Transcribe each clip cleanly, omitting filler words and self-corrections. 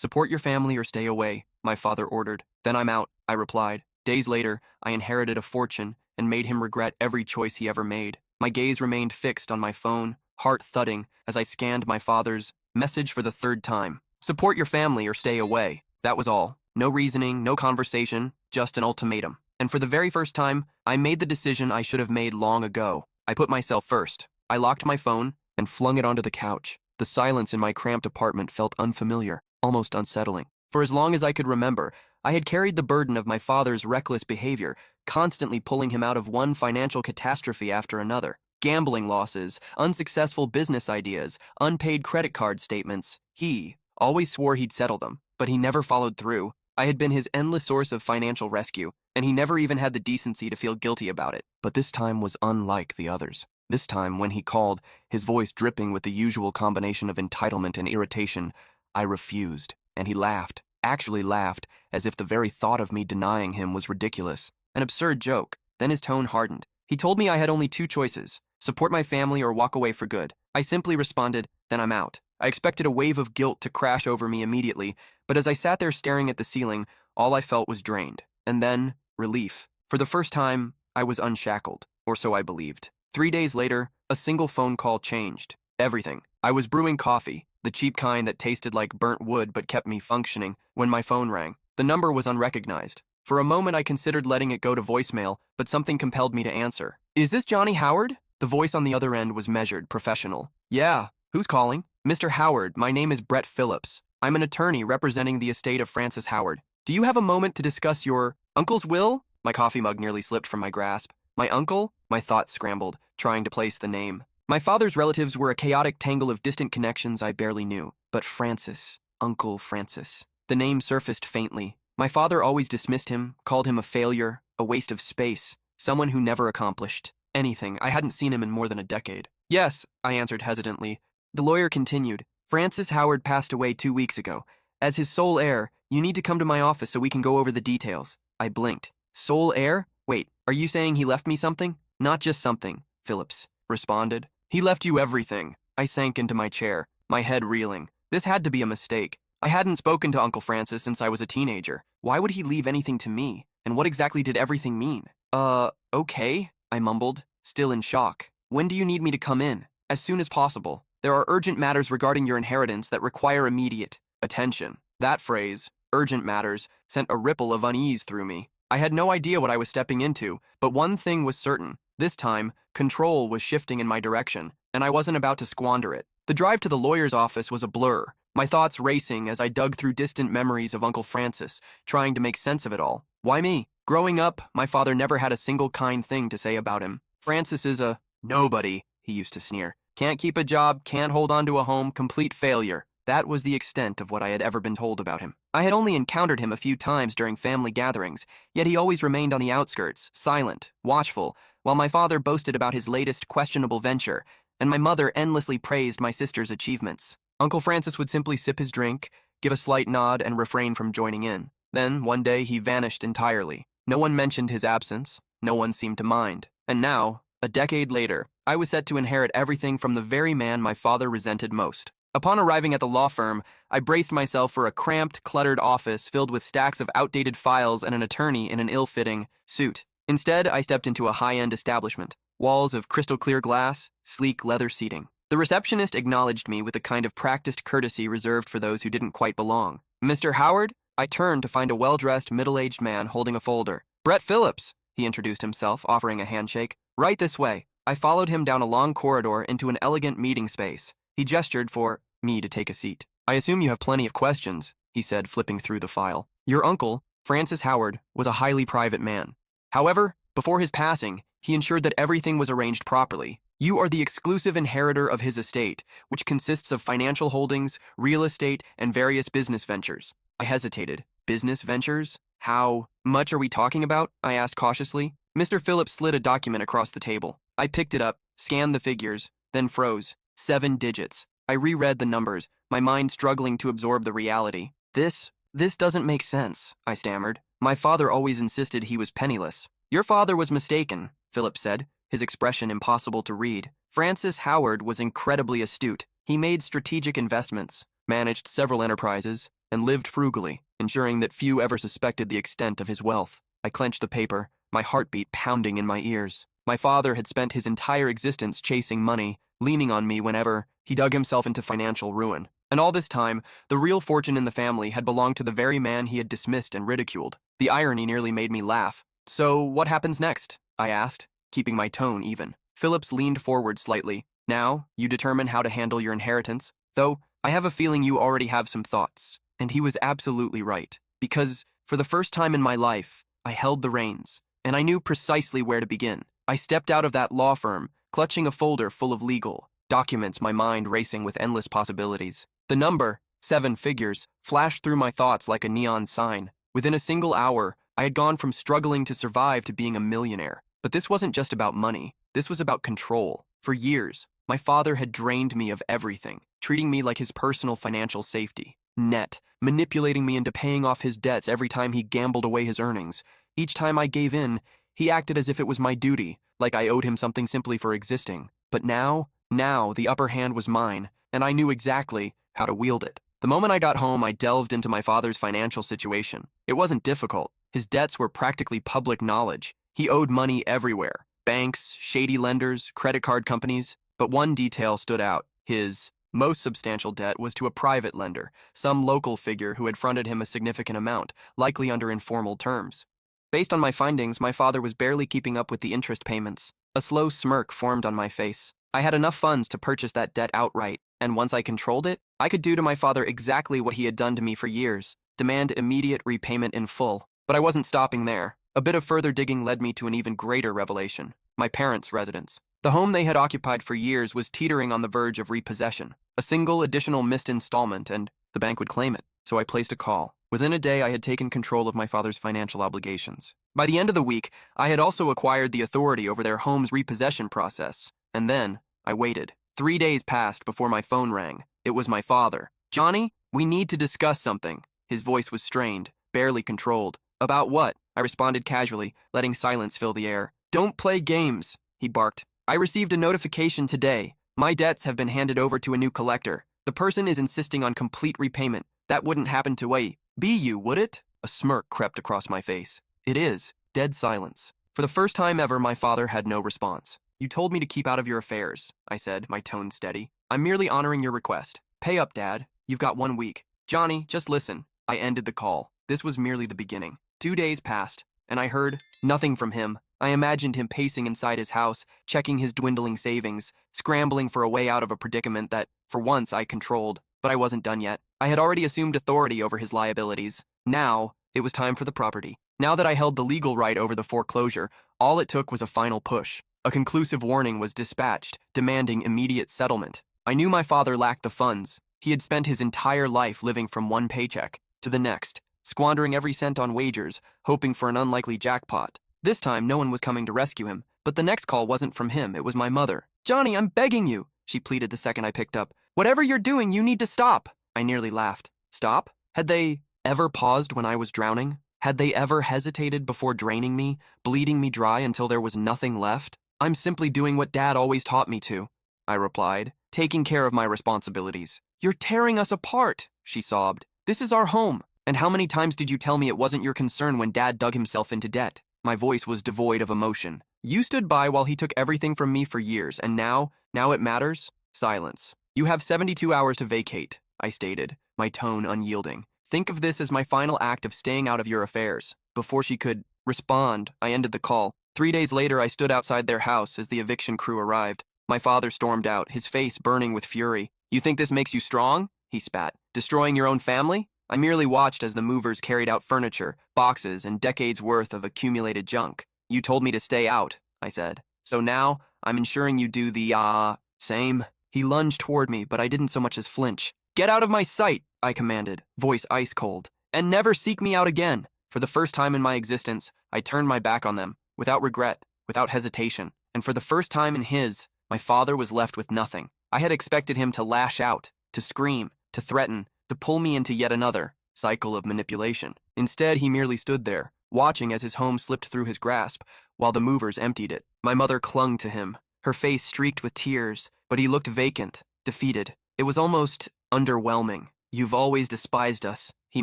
Support your family or stay away, my father ordered. Then I'm out, I replied. Days later, I inherited a fortune and made him regret every choice he ever made. My gaze remained fixed on my phone, heart thudding as I scanned my father's message for the third time. Support your family or stay away. That was all. No reasoning, no conversation, just an ultimatum. And for the very first time, I made the decision I should have made long ago. I put myself first. I locked my phone and flung it onto the couch. The silence in my cramped apartment felt unfamiliar, almost unsettling. For as long as I could remember, I had carried the burden of my father's reckless behavior, constantly pulling him out of one financial catastrophe after another. Gambling losses, unsuccessful business ideas, unpaid credit card statements. He always swore he'd settle them, but he never followed through. I had been his endless source of financial rescue, and he never even had the decency to feel guilty about it. But this time was unlike the others. This time, when he called, his voice dripping with the usual combination of entitlement and irritation, I refused, and he laughed, actually laughed, as if the very thought of me denying him was ridiculous. An absurd joke. Then his tone hardened. He told me I had only two choices: support my family or walk away for good. I simply responded, then I'm out. I expected a wave of guilt to crash over me immediately, but as I sat there staring at the ceiling, all I felt was drained. And then, relief. For the first time, I was unshackled, or so I believed. 3 days later, a single phone call changed everything. I was brewing coffee, the cheap kind that tasted like burnt wood but kept me functioning, when my phone rang. The number was unrecognized. For a moment, I considered letting it go to voicemail, but something compelled me to answer. Is this Johnny Howard? The voice on the other end was measured, professional. Yeah, who's calling? Mr. Howard, my name is Brett Phillips. I'm an attorney representing the estate of Francis Howard. Do you have a moment to discuss your uncle's will? My coffee mug nearly slipped from my grasp. My uncle? My thoughts scrambled, trying to place the name. My father's relatives were a chaotic tangle of distant connections I barely knew. But Francis, Uncle Francis. The name surfaced faintly. My father always dismissed him, called him a failure, a waste of space, someone who never accomplished anything. I hadn't seen him in more than a decade. Yes, I answered hesitantly. The lawyer continued. Francis Howard passed away 2 weeks ago. As his sole heir, you need to come to my office so we can go over the details. I blinked. Sole heir? Wait, are you saying he left me something? Not just something, Phillips responded. He left you everything. I sank into my chair, my head reeling. This had to be a mistake. I hadn't spoken to Uncle Francis since I was a teenager. Why would he leave anything to me? And what exactly did everything mean? Okay, I mumbled, still in shock. When do you need me to come in? As soon as possible. There are urgent matters regarding your inheritance that require immediate attention. That phrase, urgent matters, sent a ripple of unease through me. I had no idea what I was stepping into, but one thing was certain. This time, control was shifting in my direction, and I wasn't about to squander it. The drive to the lawyer's office was a blur, my thoughts racing as I dug through distant memories of Uncle Francis, trying to make sense of it all. Why me? Growing up, my father never had a single kind thing to say about him. Francis is a nobody, he used to sneer. Can't keep a job, can't hold on to a home, complete failure. That was the extent of what I had ever been told about him. I had only encountered him a few times during family gatherings, yet he always remained on the outskirts, silent, watchful, while my father boasted about his latest questionable venture, and my mother endlessly praised my sister's achievements. Uncle Francis would simply sip his drink, give a slight nod, and refrain from joining in. Then, one day, he vanished entirely. No one mentioned his absence, no one seemed to mind. And now, a decade later, I was set to inherit everything from the very man my father resented most. Upon arriving at the law firm, I braced myself for a cramped, cluttered office filled with stacks of outdated files and an attorney in an ill-fitting suit. Instead, I stepped into a high-end establishment. Walls of crystal-clear glass, sleek leather seating. The receptionist acknowledged me with a kind of practiced courtesy reserved for those who didn't quite belong. Mr. Howard? I turned to find a well-dressed, middle-aged man holding a folder. Brett Phillips, he introduced himself, offering a handshake. Right this way. I followed him down a long corridor into an elegant meeting space. He gestured for me to take a seat. I assume you have plenty of questions, he said, flipping through the file. Your uncle, Francis Howard, was a highly private man. However, before his passing, he ensured that everything was arranged properly. You are the exclusive inheritor of his estate, which consists of financial holdings, real estate, and various business ventures. I hesitated. Business ventures? How much are we talking about? I asked cautiously. Mr. Phillips slid a document across the table. I picked it up, scanned the figures, then froze. 7 digits. I reread the numbers, my mind struggling to absorb the reality. This doesn't make sense, I stammered. My father always insisted he was penniless. Your father was mistaken, Phillips said, his expression impossible to read. Francis Howard was incredibly astute. He made strategic investments, managed several enterprises, and lived frugally, ensuring that few ever suspected the extent of his wealth. I clenched the paper, my heartbeat pounding in my ears. My father had spent his entire existence chasing money, leaning on me whenever he dug himself into financial ruin. And all this time, the real fortune in the family had belonged to the very man he had dismissed and ridiculed. The irony nearly made me laugh. "So, what happens next?" I asked, keeping my tone even. Phillips leaned forward slightly. "Now, you determine how to handle your inheritance. Though, I have a feeling you already have some thoughts." And he was absolutely right. Because, for the first time in my life, I held the reins, and I knew precisely where to begin. I stepped out of that law firm, clutching a folder full of legal documents, my mind racing with endless possibilities. The number, 7 figures, flashed through my thoughts like a neon sign. Within a single hour, I had gone from struggling to survive to being a millionaire. But this wasn't just about money. This was about control. For years, my father had drained me of everything, treating me like his personal financial safety net, manipulating me into paying off his debts every time he gambled away his earnings. Each time I gave in, he acted as if it was my duty, like I owed him something simply for existing. But now, the upper hand was mine, and I knew exactly how to wield it. The moment I got home, I delved into my father's financial situation. It wasn't difficult. His debts were practically public knowledge. He owed money everywhere: banks, shady lenders, credit card companies. But one detail stood out. His most substantial debt was to a private lender, some local figure who had fronted him a significant amount, likely under informal terms. Based on my findings, my father was barely keeping up with the interest payments. A slow smirk formed on my face. I had enough funds to purchase that debt outright, and once I controlled it, I could do to my father exactly what he had done to me for years: demand immediate repayment in full. But I wasn't stopping there. A bit of further digging led me to an even greater revelation: my parents' residence. The home they had occupied for years was teetering on the verge of repossession. A single additional missed installment, and the bank would claim it. So I placed a call. Within a day, I had taken control of my father's financial obligations. By the end of the week, I had also acquired the authority over their home's repossession process. And then, I waited. 3 days passed before my phone rang. It was my father. "Johnny, we need to discuss something." His voice was strained, barely controlled. "About what?" I responded casually, letting silence fill the air. "Don't play games," he barked. "I received a notification today. My debts have been handed over to a new collector. The person is insisting on complete repayment. That wouldn't happen to be you, would it?" A smirk crept across my face. "It is." Dead silence. For the first time ever, my father had no response. "You told me to keep out of your affairs," I said, my tone steady. "I'm merely honoring your request. Pay up, Dad. You've got 1 week. Johnny, just listen." I ended the call. This was merely the beginning. 2 days passed, and I heard nothing from him. I imagined him pacing inside his house, checking his dwindling savings, scrambling for a way out of a predicament that, for once, I controlled. But I wasn't done yet. I had already assumed authority over his liabilities. Now, it was time for the property. Now that I held the legal right over the foreclosure, all it took was a final push. A conclusive warning was dispatched, demanding immediate settlement. I knew my father lacked the funds. He had spent his entire life living from one paycheck to the next, squandering every cent on wagers, hoping for an unlikely jackpot. This time, no one was coming to rescue him. But the next call wasn't from him, it was my mother. "Johnny, I'm begging you," she pleaded the second I picked up. "Whatever you're doing, you need to stop." I nearly laughed. Stop? Had they ever paused when I was drowning? Had they ever hesitated before draining me, bleeding me dry until there was nothing left? "I'm simply doing what Dad always taught me to," I replied, "taking care of my responsibilities." "You're tearing us apart," she sobbed. "This is our home. And how many times did you tell me it wasn't your concern when Dad dug himself into debt?" My voice was devoid of emotion. "You stood by while he took everything from me for years, and now it matters?" Silence. "You have 72 hours to vacate," I stated, my tone unyielding. "Think of this as my final act of staying out of your affairs." Before she could respond, I ended the call. 3 days later, I stood outside their house as the eviction crew arrived. My father stormed out, his face burning with fury. "You think this makes you strong?" he spat. "Destroying your own family?" I merely watched as the movers carried out furniture, boxes, and decades' worth of accumulated junk. "You told me to stay out," I said. "So now, I'm ensuring you do the, same." He lunged toward me, but I didn't so much as flinch. "Get out of my sight," I commanded, voice ice cold. "And never seek me out again." For the first time in my existence, I turned my back on them, without regret, without hesitation. And for the first time in his, my father was left with nothing. I had expected him to lash out, to scream, to threaten, to pull me into yet another cycle of manipulation. Instead, he merely stood there, watching as his home slipped through his grasp, while the movers emptied it. My mother clung to him, her face streaked with tears, but he looked vacant, defeated. It was almost underwhelming. "You've always despised us," he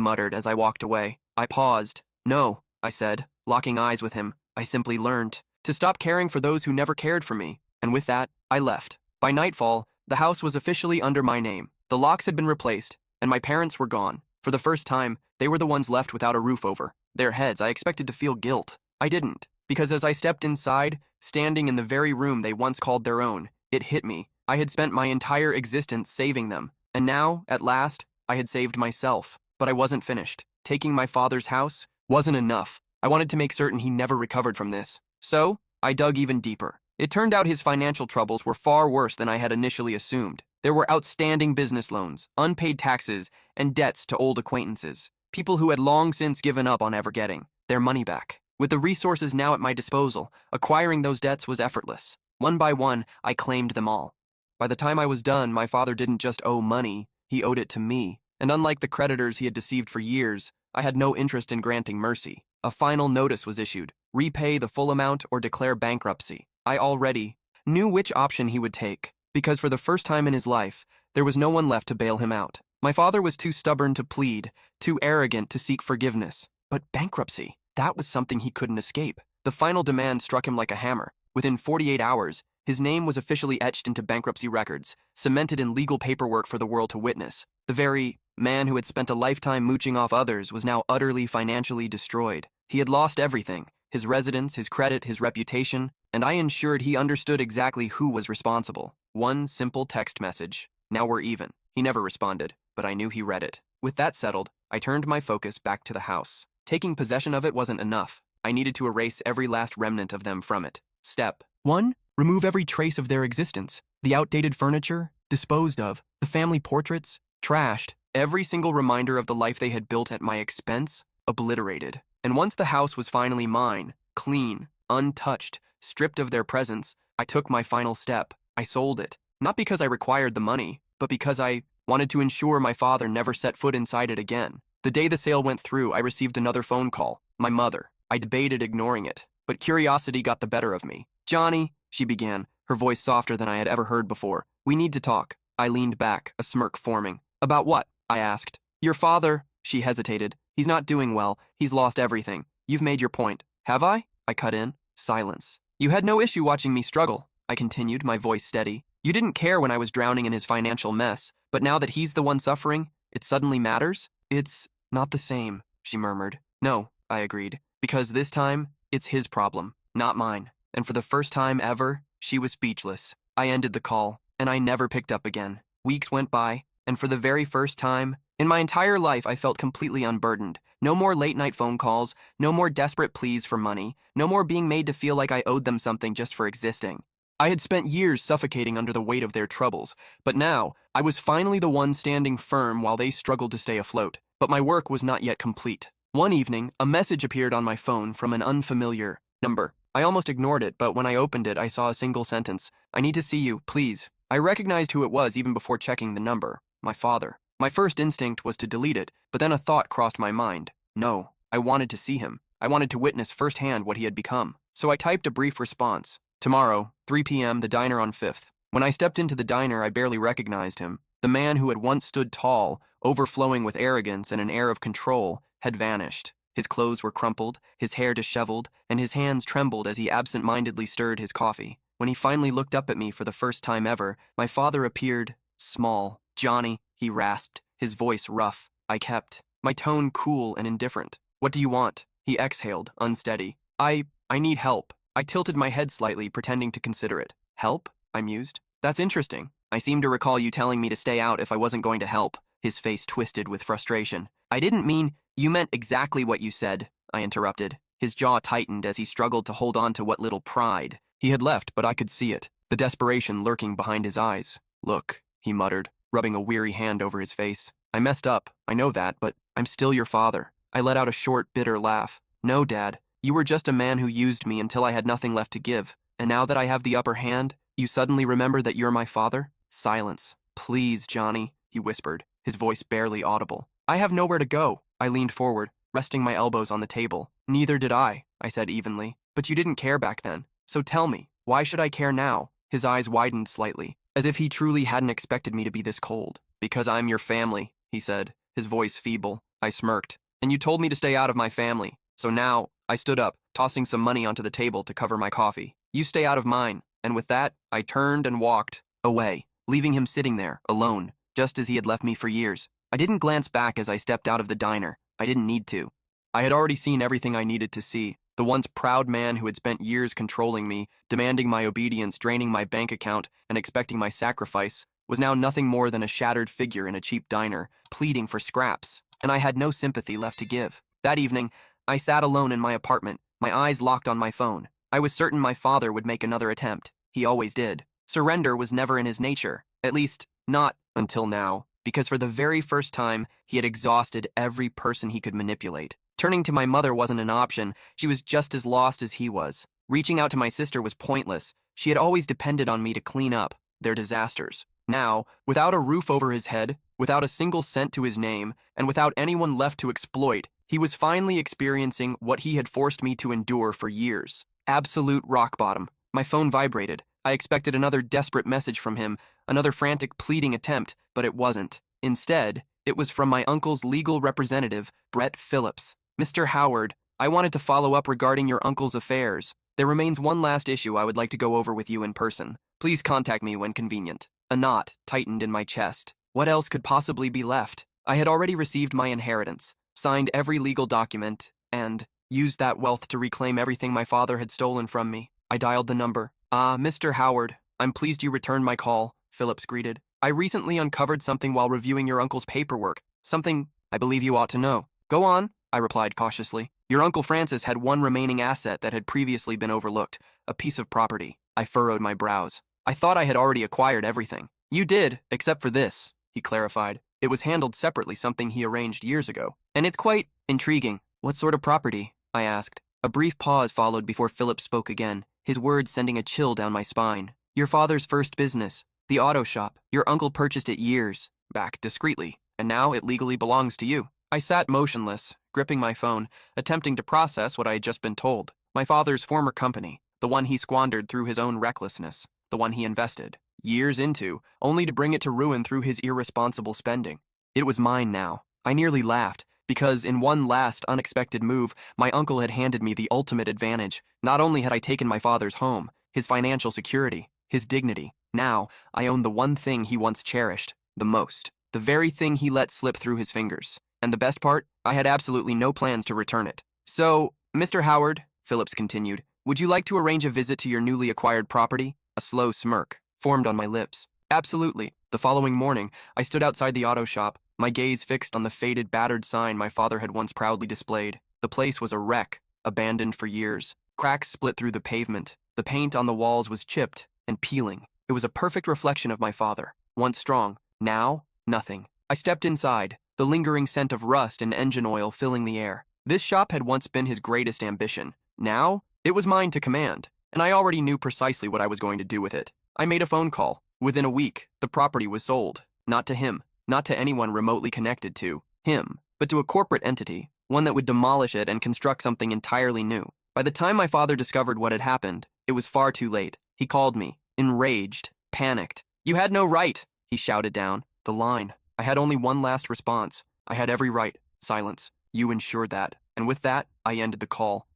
muttered as I walked away. I paused. No, I said, locking eyes with him. I simply learned to stop caring for those who never cared for me. And with that, I left. By nightfall, the house was officially under my name. The locks had been replaced, and my parents were gone. For the first time, they were the ones left without a roof over their heads. I expected to feel guilt. I didn't, because as I stepped inside, standing in the very room they once called their own, it hit me. I had spent my entire existence saving them, and now, at last, I had saved myself. But I wasn't finished. Taking my father's house wasn't enough. I wanted to make certain he never recovered from this. So, I dug even deeper. It turned out his financial troubles were far worse than I had initially assumed. There were outstanding business loans, unpaid taxes, and debts to old acquaintances, people who had long since given up on ever getting their money back. With the resources now at my disposal, acquiring those debts was effortless. One by one, I claimed them all. By the time I was done, my father didn't just owe money, he owed it to me. And unlike the creditors he had deceived for years, I had no interest in granting mercy. A final notice was issued: repay the full amount or declare bankruptcy. I already knew which option he would take, because for the first time in his life, there was no one left to bail him out. My father was too stubborn to plead, too arrogant to seek forgiveness. But bankruptcy, that was something he couldn't escape. The final demand struck him like a hammer. Within 48 hours, his name was officially etched into bankruptcy records, cemented in legal paperwork for the world to witness. The very man who had spent a lifetime mooching off others was now utterly financially destroyed. He had lost everything: his residence, his credit, his reputation, and I ensured he understood exactly who was responsible. One simple text message: "Now we're even." He never responded, but I knew he read it. With that settled, I turned my focus back to the house. Taking possession of it wasn't enough. I needed to erase every last remnant of them from it. Step 1. Remove every trace of their existence. The outdated furniture, disposed of. The family portraits, trashed. Every single reminder of the life they had built at my expense, obliterated. And once the house was finally mine, clean, untouched, stripped of their presence, I took my final step. I sold it. Not because I required the money, but because I wanted to ensure my father never set foot inside it again. The day the sale went through, I received another phone call. My mother. I debated ignoring it, but curiosity got the better of me. "Johnny," she began, her voice softer than I had ever heard before. "We need to talk." I leaned back, a smirk forming. "About what?" I asked. "Your father," she hesitated. "He's not doing well. He's lost everything. You've made your point." "Have I?" I cut in. Silence. "You had no issue watching me struggle," I continued, my voice steady. "You didn't care when I was drowning in his financial mess, but now that he's the one suffering, it suddenly matters?" "It's not the same," she murmured. "No," I agreed, "because this time, it's his problem, not mine." And for the first time ever, she was speechless. I ended the call, and I never picked up again. Weeks went by, and for the very first time in my entire life, I felt completely unburdened. No more late-night phone calls, no more desperate pleas for money, no more being made to feel like I owed them something just for existing. I had spent years suffocating under the weight of their troubles, but now I was finally the one standing firm while they struggled to stay afloat. But my work was not yet complete. One evening, a message appeared on my phone from an unfamiliar number. I almost ignored it, but when I opened it, I saw a single sentence: "I need to see you, please." I recognized who it was even before checking the number: my father. My first instinct was to delete it, but then a thought crossed my mind. No, I wanted to see him. I wanted to witness firsthand what he had become. So I typed a brief response: "Tomorrow, 3 p.m., the diner on 5th. When I stepped into the diner, I barely recognized him. The man who had once stood tall, overflowing with arrogance and an air of control, had vanished. His clothes were crumpled, his hair disheveled, and his hands trembled as he absent-mindedly stirred his coffee. When he finally looked up at me for the first time ever, my father appeared small. "Johnny," he rasped, his voice rough. I kept my tone cool and indifferent. "What do you want?" He exhaled, unsteady. I need help." I tilted my head slightly, pretending to consider it. "Help?" I mused. "That's interesting. I seem to recall you telling me to stay out if I wasn't going to help." His face twisted with frustration. "I didn't mean—" "You meant exactly what you said," I interrupted. His jaw tightened as he struggled to hold on to what little pride he had left, but I could see it, the desperation lurking behind his eyes. "Look," he muttered, rubbing a weary hand over his face. "I messed up, I know that, but I'm still your father." I let out a short, bitter laugh. "No, Dad, you were just a man who used me until I had nothing left to give. And now that I have the upper hand, you suddenly remember that you're my father?" Silence. "Please, Johnny," he whispered, his voice barely audible. "I have nowhere to go." I leaned forward, resting my elbows on the table. "Neither did I said evenly. "But you didn't care back then. So tell me, why should I care now?" His eyes widened slightly, as if he truly hadn't expected me to be this cold. "Because I'm your family," he said, his voice feeble. I smirked. And you told me to stay out of my family. So now, I stood up, tossing some money onto the table to cover my coffee. You stay out of mine. And with that, I turned and walked away, leaving him sitting there, alone, just as he had left me for years. I didn't glance back as I stepped out of the diner. I didn't need to. I had already seen everything I needed to see. The once proud man who had spent years controlling me, demanding my obedience, draining my bank account, and expecting my sacrifice, was now nothing more than a shattered figure in a cheap diner, pleading for scraps, and I had no sympathy left to give. That evening, I sat alone in my apartment, my eyes locked on my phone. I was certain my father would make another attempt. He always did. Surrender was never in his nature, at least, not until now, because for the very first time, he had exhausted every person he could manipulate. Turning to my mother wasn't an option. She was just as lost as he was. Reaching out to my sister was pointless. She had always depended on me to clean up their disasters. Now, without a roof over his head, without a single cent to his name, and without anyone left to exploit, he was finally experiencing what he had forced me to endure for years. Absolute rock bottom. My phone vibrated. I expected another desperate message from him, another frantic pleading attempt, but it wasn't. Instead, it was from my uncle's legal representative, Brett Phillips. Mr. Howard, I wanted to follow up regarding your uncle's affairs. There remains one last issue I would like to go over with you in person. Please contact me when convenient. A knot tightened in my chest. What else could possibly be left? I had already received my inheritance, signed every legal document, and used that wealth to reclaim everything my father had stolen from me. I dialed the number. Mr. Howard, I'm pleased you returned my call, Phillips greeted. I recently uncovered something while reviewing your uncle's paperwork. Something I believe you ought to know. Go on, I replied cautiously. Your Uncle Francis had one remaining asset that had previously been overlooked, a piece of property. I furrowed my brows. I thought I had already acquired everything. You did, except for this, he clarified. It was handled separately, something he arranged years ago. And it's quite intriguing. What sort of property? I asked. A brief pause followed before Philip spoke again, his words sending a chill down my spine. Your father's first business, the auto shop. Your uncle purchased it years back discreetly, and now it legally belongs to you. I sat motionless, gripping my phone, attempting to process what I had just been told. My father's former company, the one he squandered through his own recklessness, the one he invested years into, only to bring it to ruin through his irresponsible spending. It was mine now. I nearly laughed, because in one last unexpected move, my uncle had handed me the ultimate advantage. Not only had I taken my father's home, his financial security, his dignity, now I owned the one thing he once cherished, the most, the very thing he let slip through his fingers. And the best part, I had absolutely no plans to return it. So, Mr. Howard, Phillips continued, would you like to arrange a visit to your newly acquired property? A slow smirk formed on my lips. Absolutely. The following morning, I stood outside the auto shop, my gaze fixed on the faded, battered sign my father had once proudly displayed. The place was a wreck, abandoned for years. Cracks split through the pavement. The paint on the walls was chipped and peeling. It was a perfect reflection of my father, once strong, now nothing. I stepped inside, the lingering scent of rust and engine oil filling the air. This shop had once been his greatest ambition. Now, it was mine to command, and I already knew precisely what I was going to do with it. I made a phone call. Within a week, the property was sold. Not to him, not to anyone remotely connected to him, but to a corporate entity, one that would demolish it and construct something entirely new. By the time my father discovered what had happened, it was far too late. He called me, enraged, panicked. You had no right, he shouted down the line. I had only one last response. I had every right. Silence. You ensured that. And with that, I ended the call.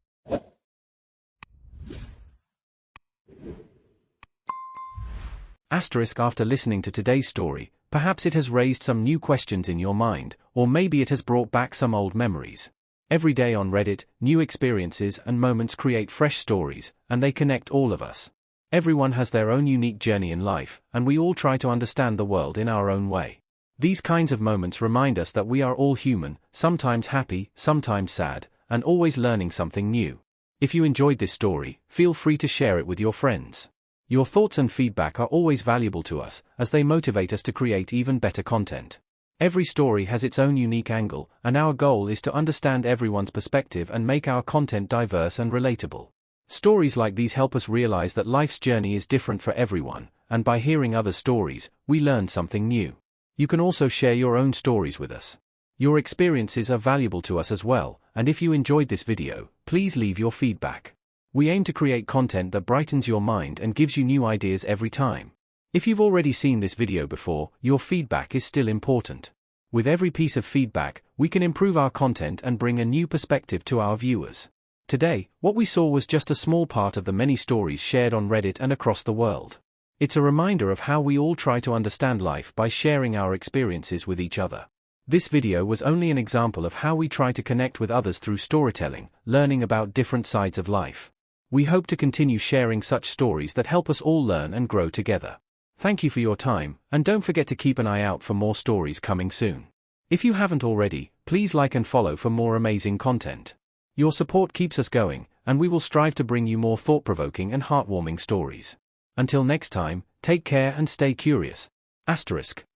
Asterisk after listening to today's story, perhaps it has raised some new questions in your mind, or maybe it has brought back some old memories. Every day on Reddit, new experiences and moments create fresh stories, and they connect all of us. Everyone has their own unique journey in life, and we all try to understand the world in our own way. These kinds of moments remind us that we are all human, sometimes happy, sometimes sad, and always learning something new. If you enjoyed this story, feel free to share it with your friends. Your thoughts and feedback are always valuable to us, as they motivate us to create even better content. Every story has its own unique angle, and our goal is to understand everyone's perspective and make our content diverse and relatable. Stories like these help us realize that life's journey is different for everyone, and by hearing other stories, we learn something new. You can also share your own stories with us. Your experiences are valuable to us as well, and if you enjoyed this video, please leave your feedback. We aim to create content that brightens your mind and gives you new ideas every time. If you've already seen this video before, your feedback is still important. With every piece of feedback, we can improve our content and bring a new perspective to our viewers. Today, what we saw was just a small part of the many stories shared on Reddit and across the world. It's a reminder of how we all try to understand life by sharing our experiences with each other. This video was only an example of how we try to connect with others through storytelling, learning about different sides of life. We hope to continue sharing such stories that help us all learn and grow together. Thank you for your time, and don't forget to keep an eye out for more stories coming soon. If you haven't already, please like and follow for more amazing content. Your support keeps us going, and we will strive to bring you more thought-provoking and heartwarming stories. Until next time, take care and stay curious. **